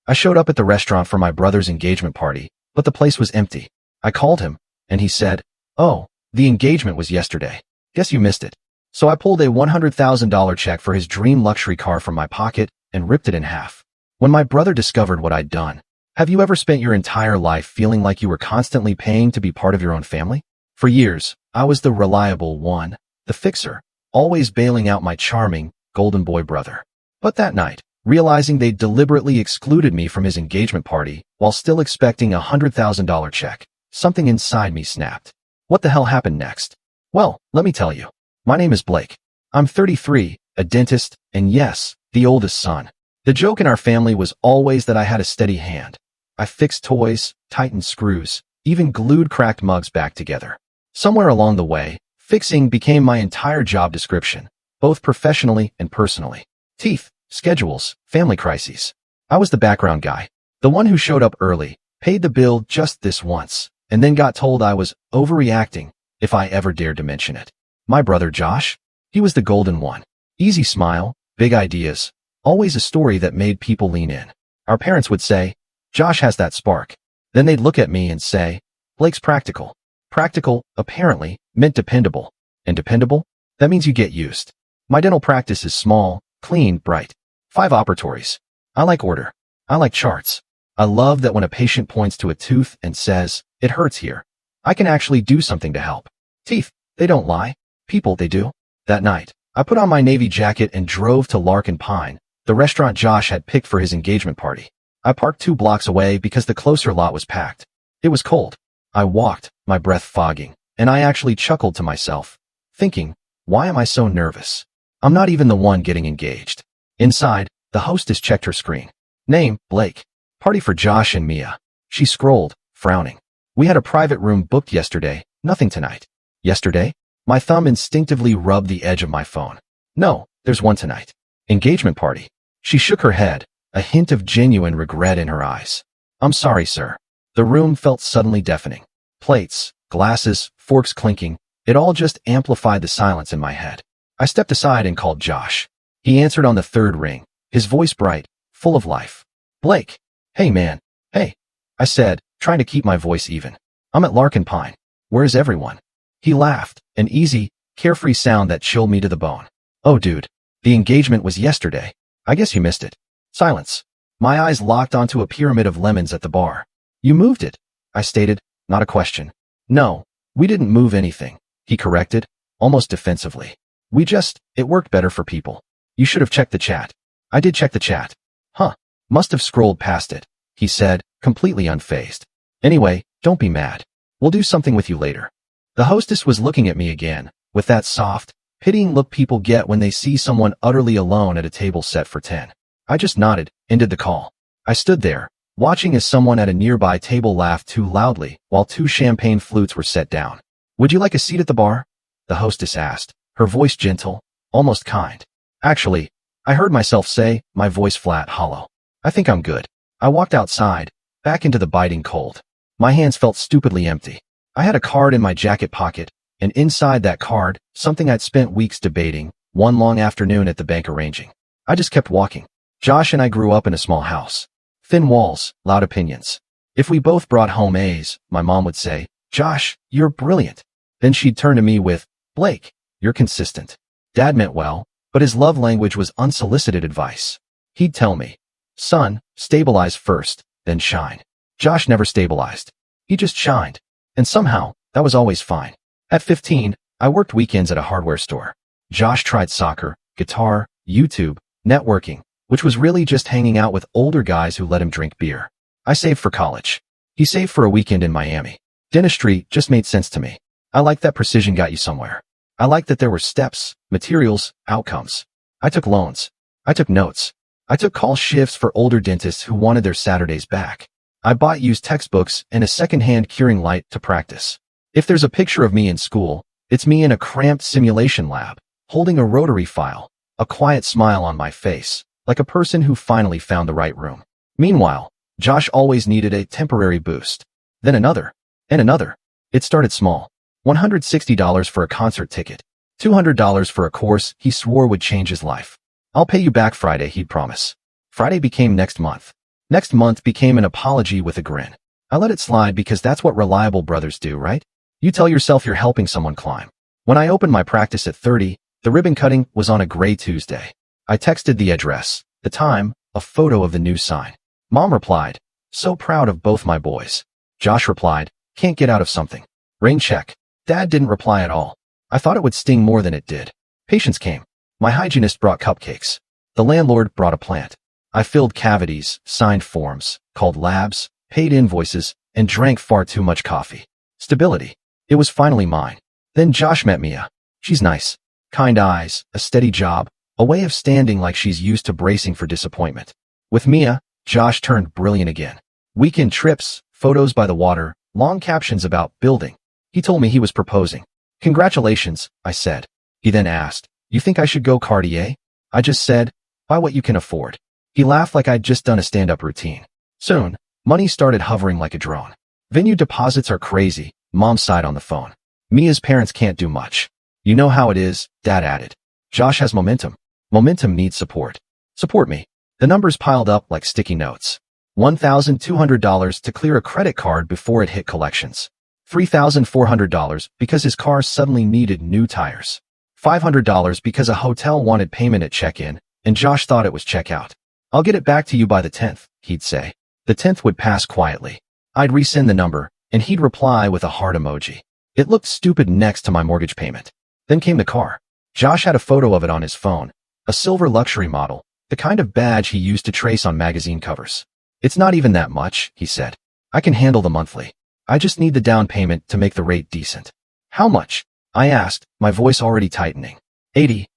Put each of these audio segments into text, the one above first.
I showed up at the restaurant for my brother's engagement party, but the place was empty. I called him, and he said, "Oh, the engagement was yesterday. Guess you missed it." So I pulled a $100,000 check for his dream luxury car from my pocket and ripped it in half. When my brother discovered what I'd done, have you ever spent your entire life feeling like you were constantly paying to be part of your own family? For years, I was the reliable one, the fixer, always bailing out my charming, golden boy brother. But that night, realizing they'd deliberately excluded me from his engagement party while still expecting a $100,000 check, something inside me snapped. What the hell happened next? Well, let me tell you. My name is Blake. I'm 33, a dentist, and yes, the oldest son. The joke in our family was always that I had a steady hand. I fixed toys, tightened screws, even glued cracked mugs back together. Somewhere along the way, fixing became my entire job description, both professionally and personally. Teeth, schedules, family crises. I was the background guy, the one who showed up early, paid the bill just this once, and then got told I was overreacting if I ever dared to mention it. My brother Josh? He was the golden one. Easy smile, big ideas, always a story that made people lean in. Our parents would say, "Josh has that spark." Then they'd look at me and say, "Blake's practical." Practical, apparently, meant dependable. And dependable? That means you get used. My dental practice is small, clean, bright. 5 operatories. I like order. I like charts. I love that when a patient points to a tooth and says, "It hurts here," I can actually do something to help. Teeth, they don't lie. People, they do. That night, I put on my navy jacket and drove to Larkin Pine, the restaurant Josh had picked for his engagement party. I parked 2 blocks away because the closer lot was packed. It was cold. I walked, my breath fogging, and I actually chuckled to myself, thinking, why am I so nervous? I'm not even the one getting engaged. Inside, the hostess checked her screen. Name, Blake. Party for Josh and Mia. She scrolled, frowning. We had a private room booked yesterday, nothing tonight. Yesterday? My thumb instinctively rubbed the edge of my phone. No, there's one tonight. Engagement party. She shook her head, a hint of genuine regret in her eyes. I'm sorry, sir. The room felt suddenly deafening. Plates, glasses, forks clinking, it all just amplified the silence in my head. I stepped aside and called Josh. He answered on the 3rd ring, his voice bright, full of life. Blake. Hey man. Hey. I said, trying to keep my voice even. I'm at Larkin Pine. Where's everyone? He laughed, an easy, carefree sound that chilled me to the bone. Oh dude, the engagement was yesterday. I guess you missed it. Silence. My eyes locked onto a pyramid of lemons at the bar. You moved it, I stated, not a question. No, we didn't move anything, he corrected, almost defensively. It worked better for people. You should have checked the chat. I did check the chat. Huh, must have scrolled past it, he said, completely unfazed. Anyway, don't be mad. We'll do something with you later. The hostess was looking at me again, with that soft, pitying look people get when they see someone utterly alone at a table set for 10. I just nodded, ended the call. I stood there, watching as someone at a nearby table laughed too loudly while 2 champagne flutes were set down. Would you like a seat at the bar? The hostess asked, her voice gentle, almost kind. Actually, I heard myself say, my voice flat, hollow. I think I'm good. I walked outside, back into the biting cold. My hands felt stupidly empty. I had a card in my jacket pocket, and inside that card, something I'd spent weeks debating, one long afternoon at the bank arranging. I just kept walking. Josh and I grew up in a small house. Thin walls, loud opinions. If we both brought home A's, my mom would say, Josh, you're brilliant. Then she'd turn to me with, Blake, you're consistent. Dad meant well, but his love language was unsolicited advice. He'd tell me, son, stabilize first, then shine. Josh never stabilized. He just shined. And somehow, that was always fine. At 15, I worked weekends at a hardware store. Josh tried soccer, guitar, YouTube, networking, which was really just hanging out with older guys who let him drink beer. I saved for college. He saved for a weekend in Miami. Dentistry just made sense to me. I liked that precision got you somewhere. I liked that there were steps, materials, outcomes. I took loans. I took notes. I took call shifts for older dentists who wanted their Saturdays back. I bought used textbooks and a second-hand curing light to practice. If there's a picture of me in school, it's me in a cramped simulation lab, holding a rotary file, a quiet smile on my face, like a person who finally found the right room. Meanwhile, Josh always needed a temporary boost. Then another. And another. It started small. $160 for a concert ticket. $200 for a course he swore would change his life. I'll pay you back Friday, he'd promise. Friday became next month. Next month became an apology with a grin. I let it slide because that's what reliable brothers do, right? You tell yourself you're helping someone climb. When I opened my practice at 30, the ribbon cutting was on a gray Tuesday. I texted the address, the time, a photo of the new sign. Mom replied, so proud of both my boys. Josh replied, can't get out of something. Rain check. Dad didn't reply at all. I thought it would sting more than it did. Patients came. My hygienist brought cupcakes. The landlord brought a plant. I filled cavities, signed forms, called labs, paid invoices, and drank far too much coffee. Stability. It was finally mine. Then Josh met Mia. She's nice. Kind eyes, a steady job, a way of standing like she's used to bracing for disappointment. With Mia, Josh turned brilliant again. Weekend trips, photos by the water, long captions about building. He told me he was proposing. Congratulations, I said. He then asked, you think I should go Cartier? I just said, buy what you can afford. He laughed like I'd just done a stand-up routine. Soon, money started hovering like a drone. Venue deposits are crazy, Mom sighed on the phone. Mia's parents can't do much. You know how it is, Dad added. Josh has momentum. Momentum needs support. Support me. The numbers piled up like sticky notes. $1,200 to clear a credit card before it hit collections. $3,400 because his car suddenly needed new tires. $500 because a hotel wanted payment at check-in, and Josh thought it was checkout. I'll get it back to you by the 10th, he'd say. The 10th would pass quietly. I'd resend the number, and he'd reply with a heart emoji. It looked stupid next to my mortgage payment. Then came the car. Josh had a photo of it on his phone, a silver luxury model, the kind of badge he used to trace on magazine covers. It's not even that much, he said. I can handle the monthly. I just need the down payment to make the rate decent. How much? I asked, my voice already tightening. 80.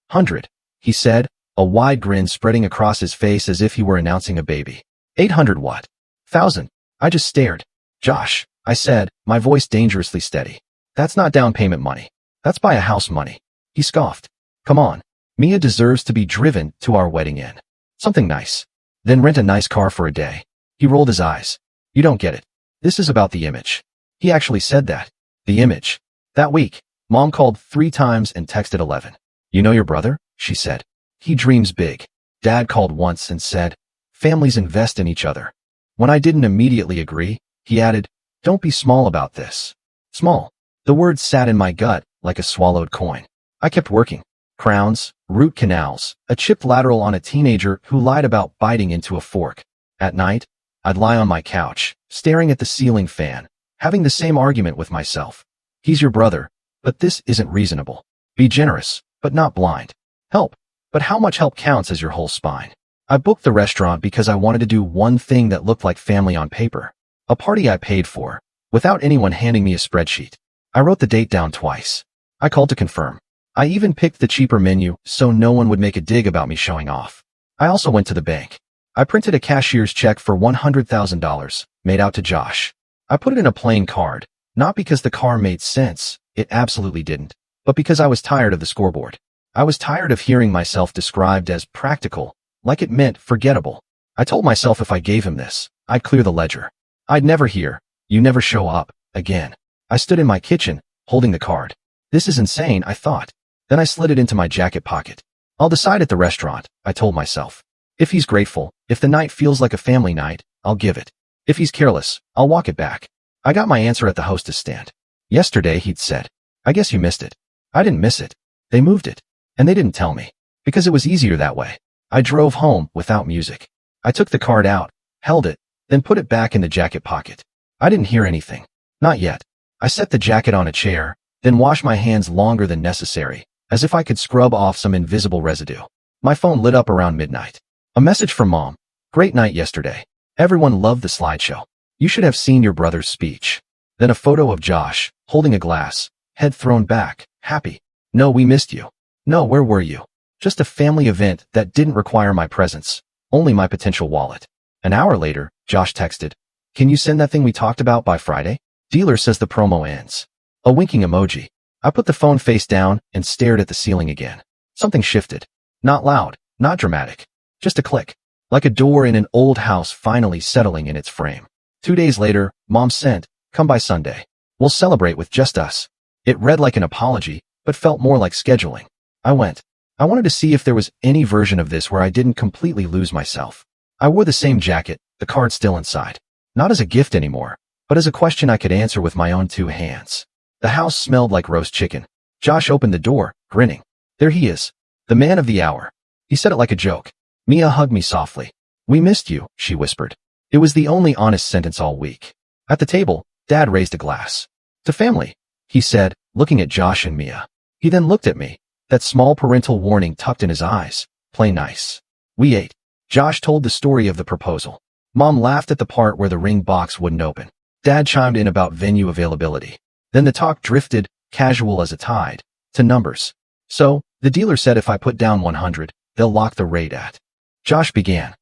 100, he said, a wide grin spreading across his face as if he were announcing a baby. 800 what? 1,000. I just stared. Josh, I said, my voice dangerously steady. That's not down payment money. That's buy a house money. He scoffed. Come on. Mia deserves to be driven to our wedding inn. Something nice. Then rent a nice car for a day. He rolled his eyes. You don't get it. This is about the image. He actually said that. The image. That week, Mom called 3 times and texted 11. You know your brother? She said. He dreams big. Dad called once and said, families invest in each other. When I didn't immediately agree, he added, don't be small about this. Small. The word sat in my gut like a swallowed coin. I kept working. Crowns, root canals, a chipped lateral on a teenager who lied about biting into a fork. At night, I'd lie on my couch, staring at the ceiling fan, having the same argument with myself. He's your brother, but this isn't reasonable. Be generous, but not blind. Help. But how much help counts as your whole spine? I booked the restaurant because I wanted to do one thing that looked like family on paper. A party I paid for, without anyone handing me a spreadsheet. I wrote the date down twice. I called to confirm. I even picked the cheaper menu so no one would make a dig about me showing off. I also went to the bank. I printed a cashier's check for $100,000, made out to Josh. I put it in a plain card, not because the car made sense, it absolutely didn't, but because I was tired of the scoreboard. I was tired of hearing myself described as practical, like it meant forgettable. I told myself if I gave him this, I'd clear the ledger. I'd never hear, you never show up, again. I stood in my kitchen, holding the card. This is insane, I thought. Then I slid it into my jacket pocket. I'll decide at the restaurant, I told myself. If he's grateful, if the night feels like a family night, I'll give it. If he's careless, I'll walk it back. I got my answer at the hostess stand. Yesterday, he'd said. I guess you missed it. I didn't miss it. They moved it. And they didn't tell me. Because it was easier that way. I drove home without music. I took the card out, held it, then put it back in the jacket pocket. I didn't hear anything. Not yet. I set the jacket on a chair, then washed my hands longer than necessary, as if I could scrub off some invisible residue. My phone lit up around midnight. A message from Mom. Great night yesterday. Everyone loved the slideshow. You should have seen your brother's speech. Then a photo of Josh, holding a glass, head thrown back, happy. No, we missed you. No, where were you? Just a family event that didn't require my presence, only my potential wallet. An hour later, Josh texted, can you send that thing we talked about by Friday? Dealer says the promo ends. A winking emoji. I put the phone face down and stared at the ceiling again. Something shifted. Not loud, not dramatic. Just a click. Like a door in an old house finally settling in its frame. 2 days later, Mom sent, come by Sunday. We'll celebrate with just us. It read like an apology, but felt more like scheduling. I went. I wanted to see if there was any version of this where I didn't completely lose myself. I wore the same jacket, the card still inside. Not as a gift anymore, but as a question I could answer with my own 2 hands. The house smelled like roast chicken. Josh opened the door, grinning. There he is. The man of the hour. He said it like a joke. Mia hugged me softly. We missed you, she whispered. It was the only honest sentence all week. At the table, Dad raised a glass. To family, he said, looking at Josh and Mia. He then looked at me, that small parental warning tucked in his eyes. Play nice. We ate. Josh told the story of the proposal. Mom laughed at the part where the ring box wouldn't open. Dad chimed in about venue availability. Then the talk drifted, casual as a tide, to numbers. So, the dealer said if I put down 100, they'll lock the rate at. Josh began.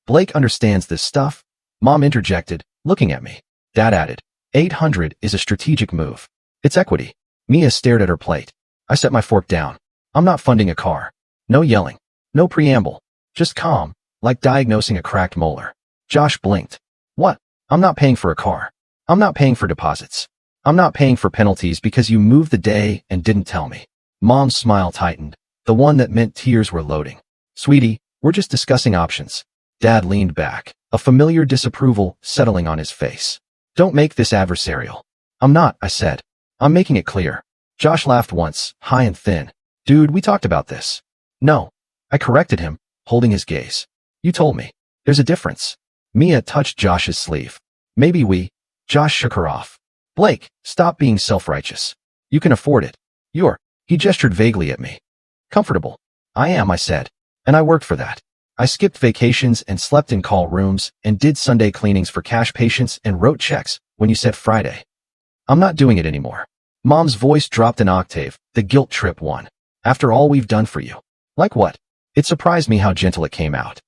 Blake understands this stuff. Mom interjected, looking at me. Dad added, 800 is a strategic move. It's equity. Mia stared at her plate. I set my fork down. I'm not funding a car. No yelling. No preamble. Just calm, like diagnosing a cracked molar. Josh blinked. What? I'm not paying for a car. I'm not paying for deposits. I'm not paying for penalties because you moved the day and didn't tell me. Mom's smile tightened, the one that meant tears were loading. Sweetie, we're just discussing options. Dad leaned back, a familiar disapproval settling on his face. Don't make this adversarial. I'm not, I said. I'm making it clear. Josh laughed once, high and thin. Dude, we talked about this. No. I corrected him, holding his gaze. You told me. There's a difference. Mia touched Josh's sleeve. Maybe we. Josh shook her off. Blake, stop being self-righteous. You can afford it. You're. He gestured vaguely at me. Comfortable. I am, I said. And I worked for that. I skipped vacations and slept in call rooms and did Sunday cleanings for cash patients and wrote checks when you said Friday. I'm not doing it anymore. Mom's voice dropped an octave, the guilt trip one. After all we've done for you. Like what? It surprised me how gentle it came out.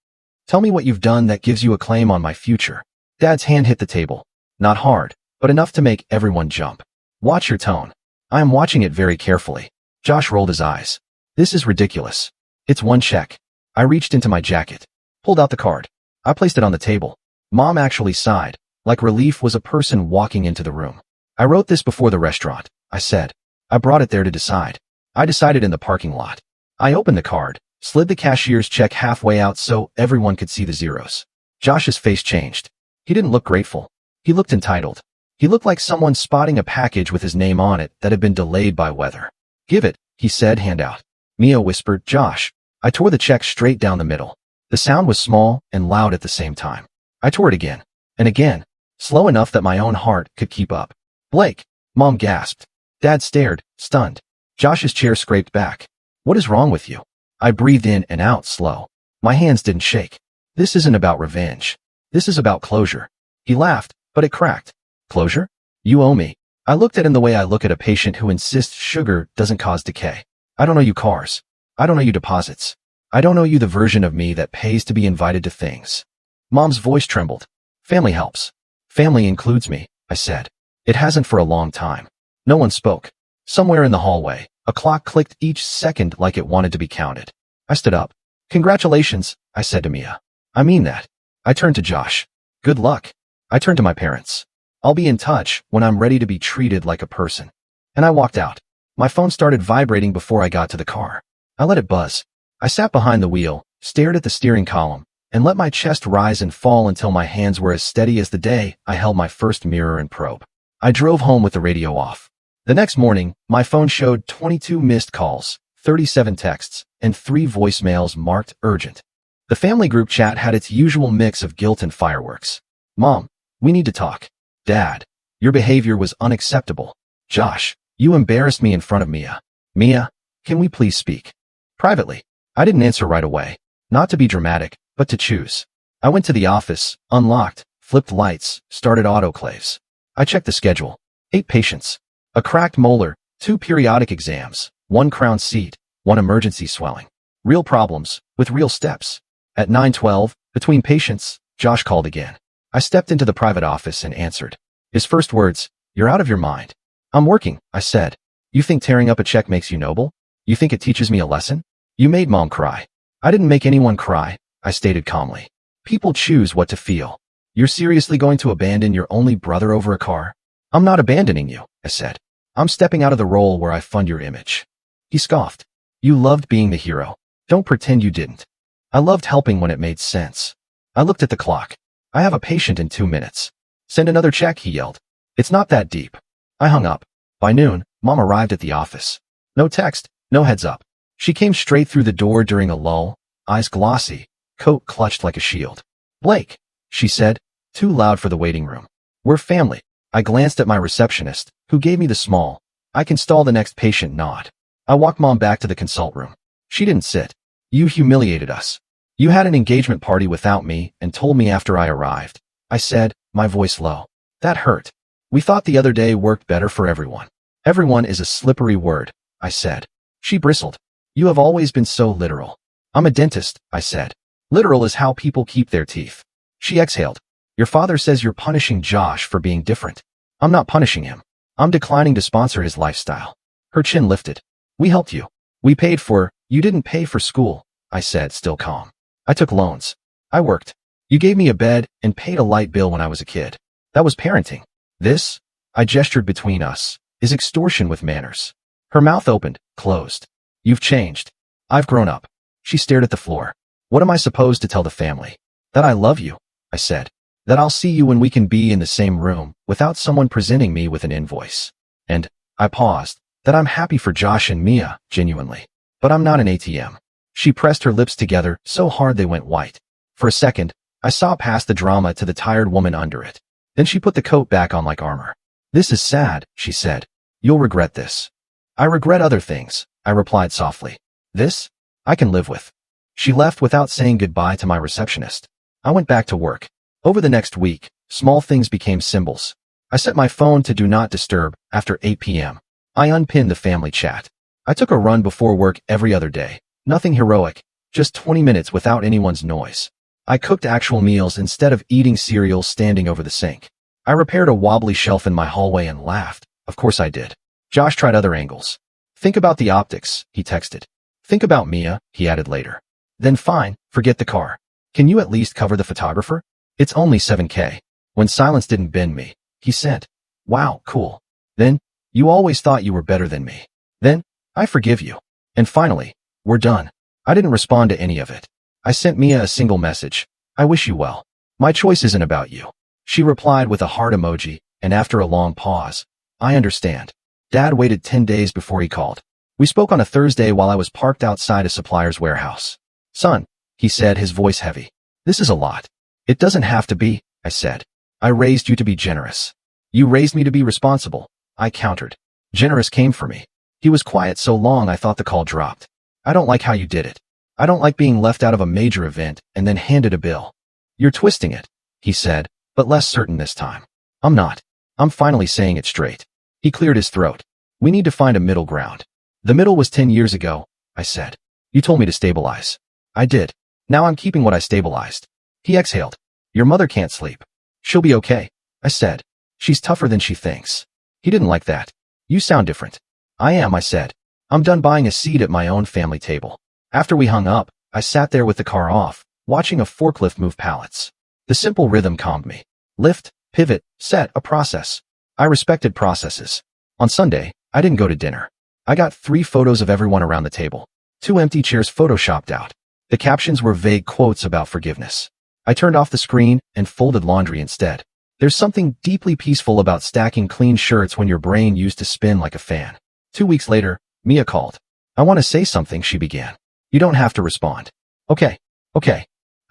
Tell me what you've done that gives you a claim on my future. Dad's hand hit the table. Not hard, but enough to make everyone jump. Watch your tone. I am watching it very carefully. Josh rolled his eyes. This is ridiculous. It's one check. I reached into my jacket, pulled out the card. I placed it on the table. Mom actually sighed, like relief was a person walking into the room. I wrote this before the restaurant, I said. I brought it there to decide. I decided in the parking lot. I opened the card, slid the cashier's check halfway out so everyone could see the zeros. Josh's face changed. He didn't look grateful. He looked entitled. He looked like someone spotting a package with his name on it that had been delayed by weather. Give it, he said, hand out. Mia whispered, Josh. I tore the check straight down the middle. The sound was small and loud at the same time. I tore it again. And again. Slow enough that my own heart could keep up. Blake. Mom gasped. Dad stared, stunned. Josh's chair scraped back. What is wrong with you? I breathed in and out slow. My hands didn't shake. This isn't about revenge. This is about closure. He laughed, but it cracked. Closure? You owe me. I looked at him the way I look at a patient who insists sugar doesn't cause decay. I don't owe you cars. I don't owe you deposits. I don't owe you the version of me that pays to be invited to things. Mom's voice trembled. Family helps. Family includes me, I said. It hasn't for a long time. No one spoke. Somewhere in the hallway, a clock clicked each second like it wanted to be counted. I stood up. Congratulations, I said to Mia. I mean that. I turned to Josh. Good luck. I turned to my parents. I'll be in touch when I'm ready to be treated like a person. And I walked out. My phone started vibrating before I got to the car. I let it buzz. I sat behind the wheel, stared at the steering column, and let my chest rise and fall until my hands were as steady as the day I held my first mirror and probe. I drove home with the radio off. The next morning, my phone showed 22 missed calls, 37 texts, and 3 voicemails marked urgent. The family group chat had its usual mix of guilt and fireworks. Mom, we need to talk. Dad, your behavior was unacceptable. Josh, you embarrassed me in front of Mia. Mia, can we please speak? Privately. I didn't answer right away. Not to be dramatic, but to choose. I went to the office, unlocked, flipped lights, started autoclaves. I checked the schedule. 8 patients. A cracked molar, 2 periodic exams, 1 crown seat, 1 emergency swelling. Real problems, with real steps. At 9:12, between patients, Josh called again. I stepped into the private office and answered. His first words, "You're out of your mind." "I'm working," I said. "You think tearing up a check makes you noble? You think it teaches me a lesson? You made Mom cry." "I didn't make anyone cry," I stated calmly. "People choose what to feel. You're seriously going to abandon your only brother over a car?" "I'm not abandoning you," I said. "I'm stepping out of the role where I fund your image." He scoffed. "You loved being the hero. Don't pretend you didn't." "I loved helping when it made sense." I looked at the clock. I have a patient in 2 minutes. Send another check, he yelled. It's not that deep. I hung up. By noon, Mom arrived at the office. No text, no heads up. She came straight through the door during a lull, eyes glossy, coat clutched like a shield. Blake, she said, too loud for the waiting room. We're family. I glanced at my receptionist, who gave me the small, I can stall the next patient nod. I walked Mom back to the consult room. She didn't sit. You humiliated us. You had an engagement party without me and told me after I arrived. I said, my voice low. That hurt. We thought the other day worked better for everyone. Everyone is a slippery word, I said. She bristled. You have always been so literal. I'm a dentist, I said. Literal is how people keep their teeth. She exhaled. Your father says you're punishing Josh for being different. I'm not punishing him. I'm declining to sponsor his lifestyle. Her chin lifted. We helped you. We paid for, you didn't pay for school, I said, still calm. I took loans. I worked. You gave me a bed and paid a light bill when I was a kid. That was parenting. This, I gestured between us, is extortion with manners. Her mouth opened, closed. You've changed. I've grown up. She stared at the floor. What am I supposed to tell the family? That I love you, I said. That I'll see you when we can be in the same room without someone presenting me with an invoice. And, I paused, that I'm happy for Josh and Mia, genuinely. But I'm not an ATM. She pressed her lips together so hard they went white. For a second, I saw past the drama to the tired woman under it. Then she put the coat back on like armor. This is sad, she said. You'll regret this. I regret other things, I replied softly. This? I can live with. She left without saying goodbye to my receptionist. I went back to work. Over the next week, small things became symbols. I set my phone to do not disturb after 8 p.m. I unpinned the family chat. I took a run before work every other day. Nothing heroic, just 20 minutes without anyone's noise. I cooked actual meals instead of eating cereal standing over the sink. I repaired a wobbly shelf in my hallway and laughed. Of course I did. Josh tried other angles. Think about the optics, he texted. Think about Mia, he added later. Then fine, forget the car. Can you at least cover the photographer? It's only $7K. When silence didn't bend me, he said, wow, cool. Then, you always thought you were better than me. Then, I forgive you. And finally, we're done. I didn't respond to any of it. I sent Mia a single message. I wish you well. My choice isn't about you. She replied with a heart emoji, and after a long pause, I understand. Dad waited 10 days before he called. We spoke on a Thursday while I was parked outside a supplier's warehouse. Son, he said, his voice heavy. This is a lot. It doesn't have to be, I said. I raised you to be generous. You raised me to be responsible, I countered. Generous came for me. He was quiet so long I thought the call dropped. I don't like how you did it. I don't like being left out of a major event and then handed a bill. You're twisting it, he said, but less certain this time. I'm not. I'm finally saying it straight. He cleared his throat. We need to find a middle ground. The middle was 10 years ago, I said. You told me to stabilize. I did. Now I'm keeping what I stabilized. He exhaled. Your mother can't sleep. She'll be okay, I said. She's tougher than she thinks. He didn't like that. You sound different. I am, I said. I'm done buying a seat at my own family table. After we hung up, I sat there with the car off, watching a forklift move pallets. The simple rhythm calmed me. Lift, pivot, set, a process. I respected processes. On Sunday, I didn't go to dinner. I got 3 photos of everyone around the table. 2 empty chairs photoshopped out. The captions were vague quotes about forgiveness. I turned off the screen and folded laundry instead. There's something deeply peaceful about stacking clean shirts when your brain used to spin like a fan. 2 weeks later, Mia called. I want to say something, she began. You don't have to respond. Okay.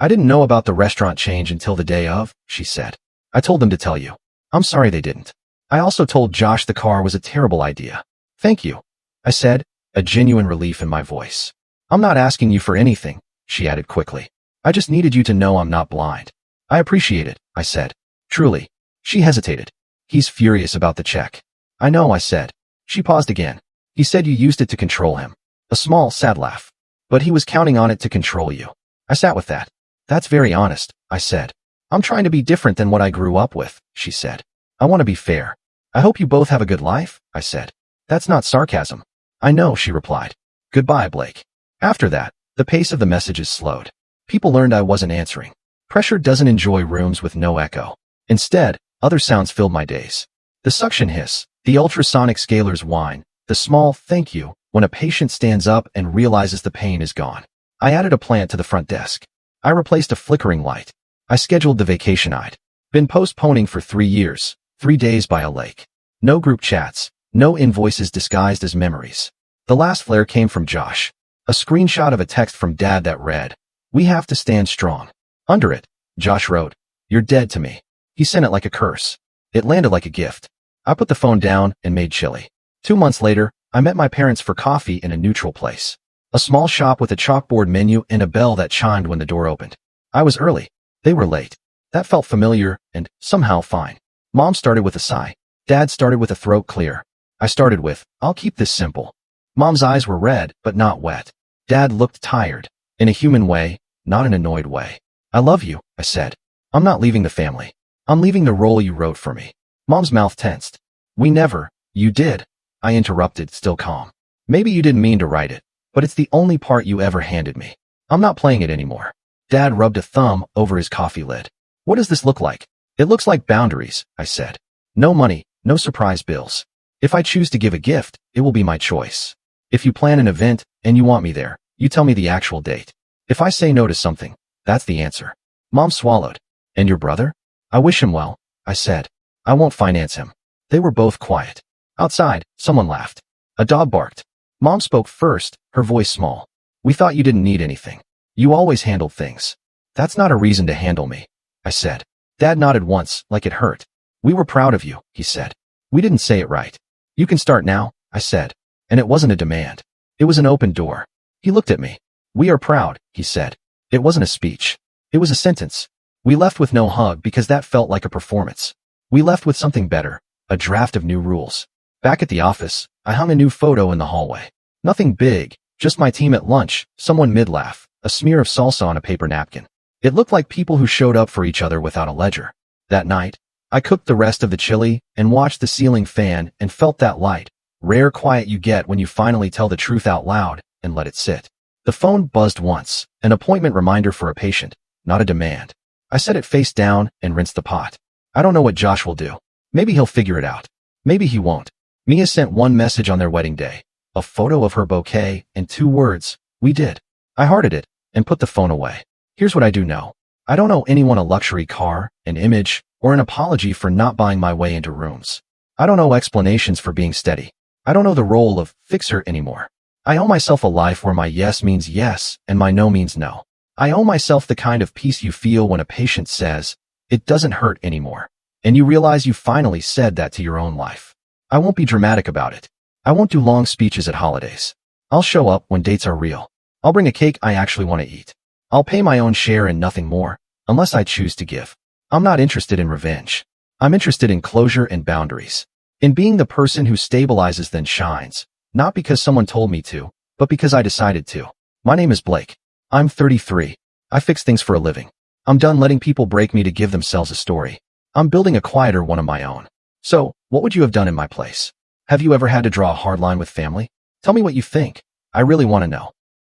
I didn't know about the restaurant change until the day of, she said. I told them to tell you. I'm sorry they didn't. I also told Josh the car was a terrible idea. Thank you, I said, a genuine relief in my voice. I'm not asking you for anything, she added quickly. I just needed you to know I'm not blind. I appreciate it, I said. Truly. She hesitated. He's furious about the check. I know, I said. She paused again. He said you used it to control him. A small, sad laugh. But he was counting on it to control you. I sat with that. That's very honest, I said. I'm trying to be different than what I grew up with, she said. I want to be fair. I hope you both have a good life, I said. That's not sarcasm. I know, she replied. Goodbye, Blake. After that, the pace of the messages slowed. People learned I wasn't answering. Pressure doesn't enjoy rooms with no echo. Instead, other sounds filled my days. The suction hiss, the ultrasonic scalar's whine, the small thank you when a patient stands up and realizes the pain is gone. I added a plant to the front desk. I replaced a flickering light. I scheduled the vacation I'd been postponing for 3 years, 3 days by a lake. No group chats, no invoices disguised as memories. The last flare came from Josh. A screenshot of a text from Dad that read, "We have to stand strong." Under it, Josh wrote, "You're dead to me." He sent it like a curse. It landed like a gift. I put the phone down and made chili. 2 months later, I met my parents for coffee in a neutral place. A small shop with a chalkboard menu and a bell that chimed when the door opened. I was early. They were late. That felt familiar and somehow fine. Mom started with a sigh. Dad started with a throat clear. I started with, "I'll keep this simple." Mom's eyes were red, but not wet. Dad looked tired. In a human way, not an annoyed way. "I love you," I said. "I'm not leaving the family. I'm leaving the role you wrote for me." Mom's mouth tensed. "We never." "You did," I interrupted, still calm. "Maybe you didn't mean to write it, but it's the only part you ever handed me. I'm not playing it anymore." Dad rubbed a thumb over his coffee lid. "What does this look like?" "It looks like boundaries," I said. "No money, no surprise bills. If I choose to give a gift, it will be my choice. If you plan an event and you want me there, you tell me the actual date. If I say no to something, that's the answer." Mom swallowed. "And your brother?" "I wish him well," I said. "I won't finance him." They were both quiet. Outside, someone laughed. A dog barked. Mom spoke first, her voice small. "We thought you didn't need anything. You always handled things." "That's not a reason to handle me," I said. Dad nodded once, like it hurt. "We were proud of you," he said. "We didn't say it right." "You can start now," I said. And it wasn't a demand. It was an open door. He looked at me. "We are proud," he said. It wasn't a speech. It was a sentence. We left with no hug because that felt like a performance. We left with something better, a draft of new rules. Back at the office, I hung a new photo in the hallway. Nothing big, just my team at lunch, someone mid-laugh, a smear of salsa on a paper napkin. It looked like people who showed up for each other without a ledger. That night, I cooked the rest of the chili and watched the ceiling fan and felt that light, rare quiet you get when you finally tell the truth out loud and let it sit. The phone buzzed once, an appointment reminder for a patient, not a demand. I set it face down and rinsed the pot. I don't know what Josh will do. Maybe he'll figure it out. Maybe he won't. Mia sent one message on their wedding day, a photo of her bouquet and 2 words, "We did." I hearted it and put the phone away. Here's what I do know. I don't owe anyone a luxury car, an image, or an apology for not buying my way into rooms. I don't owe explanations for being steady. I don't owe the role of fixer anymore. I owe myself a life where my yes means yes and my no means no. I owe myself the kind of peace you feel when a patient says, "It doesn't hurt anymore," and you realize you finally said that to your own life. I won't be dramatic about it. I won't do long speeches at holidays. I'll show up when dates are real. I'll bring a cake I actually want to eat. I'll pay my own share and nothing more, unless I choose to give. I'm not interested in revenge. I'm interested in closure and boundaries. In being the person who stabilizes then shines, not because someone told me to, but because I decided to. My name is Blake. I'm 33. I fix things for a living. I'm done letting people break me to give themselves a story. I'm building a quieter one of my own. So, what would you have done in my place? Have you ever had to draw a hard line with family? Tell me what you think. I really want to know.